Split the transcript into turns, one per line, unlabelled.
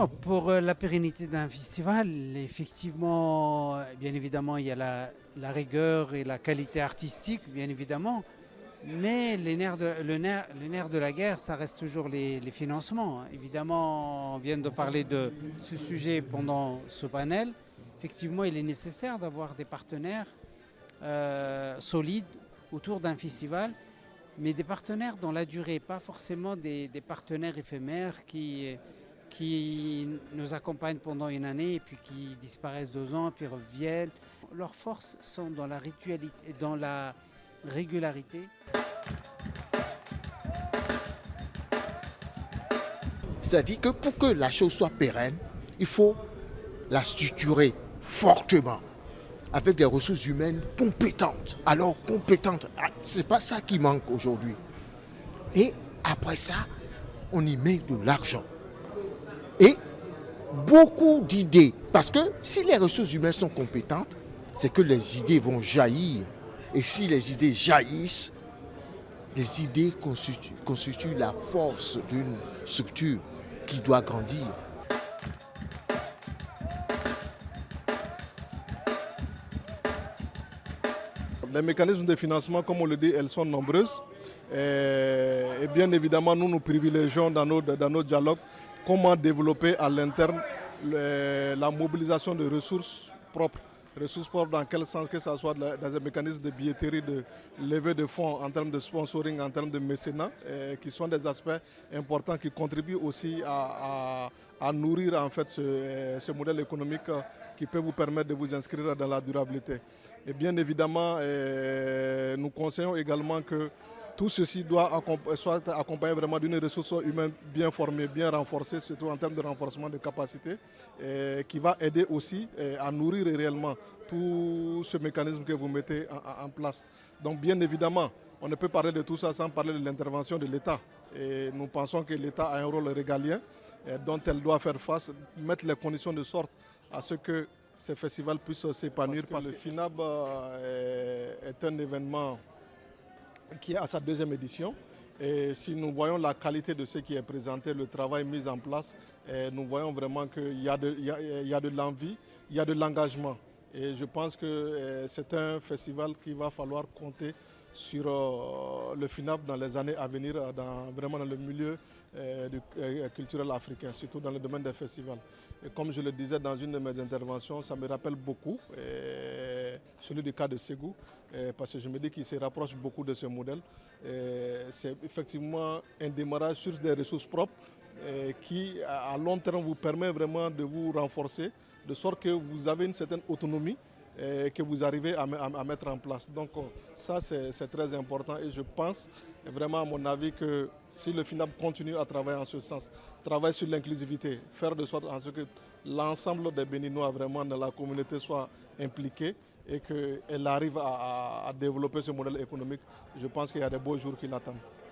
Non, pour la pérennité d'un festival, effectivement, bien évidemment, il y a la rigueur et la qualité artistique, bien évidemment. Mais le nerf de la guerre, ça reste toujours les financements. Évidemment, on vient de parler de ce sujet pendant ce panel. Effectivement, il est nécessaire d'avoir des partenaires solides autour d'un festival, mais des partenaires dans la durée, pas forcément des partenaires éphémères qui nous accompagnent pendant une année et puis qui disparaissent 2 ans, puis reviennent. Leurs forces sont dans la ritualité, dans la régularité.
C'est-à-dire que pour que la chose soit pérenne, il faut la structurer fortement, avec des ressources humaines compétentes. Alors compétentes, c'est pas ça qui manque aujourd'hui. Et après ça, on y met de l'argent. Et beaucoup d'idées. Parce que si les ressources humaines sont compétentes, c'est que les idées vont jaillir. Et si les idées jaillissent, les idées constituent la force d'une structure qui doit grandir.
Les mécanismes de financement, comme on le dit, elles sont nombreuses. Et bien évidemment, nous privilégions dans nos dialogues comment développer à l'interne la mobilisation de ressources propres. Ressources propres dans quel sens, que ce soit dans un mécanisme de billetterie, de levée de fonds en termes de sponsoring, en termes de mécénat, qui sont des aspects importants qui contribuent aussi à nourrir en fait ce modèle économique qui peut vous permettre de vous inscrire dans la durabilité. Et bien évidemment, nous conseillons également que tout ceci doit soit accompagné vraiment d'une ressource humaine bien formée, bien renforcée, surtout en termes de renforcement de capacité, qui va aider aussi à nourrir réellement tout ce mécanisme que vous mettez en place. Donc bien évidemment, on ne peut parler de tout ça sans parler de l'intervention de l'État. Et nous pensons que l'État a un rôle régalien dont elle doit faire face, mettre les conditions de sorte à ce que ces festivals puissent s'épanouir. Parce que le FINAB est un événement qui est à sa 2e édition. Et si nous voyons la qualité de ce qui est présenté, le travail mis en place, nous voyons vraiment qu'il y a de l'envie, il y a de l'engagement. Et je pense que c'est un festival qu'il va falloir compter sur le FINAB dans les années à venir, vraiment dans le milieu culturel africain, surtout dans le domaine des festivals. Et comme je le disais dans une de mes interventions, ça me rappelle beaucoup celui du cas de Ségou, parce que je me dis qu'il se rapproche beaucoup de ce modèle. C'est effectivement un démarrage sur des ressources propres qui, à long terme, vous permet vraiment de vous renforcer, de sorte que vous avez une certaine autonomie que vous arrivez à mettre en place. Donc ça, c'est très important et je pense vraiment, à mon avis, que si le FINAB continue à travailler en ce sens, travailler sur l'inclusivité, faire de sorte à ce que l'ensemble des Béninois vraiment dans la communauté soit impliqué et qu'elle arrive à développer ce modèle économique, je pense qu'il y a des beaux jours qui l'attendent.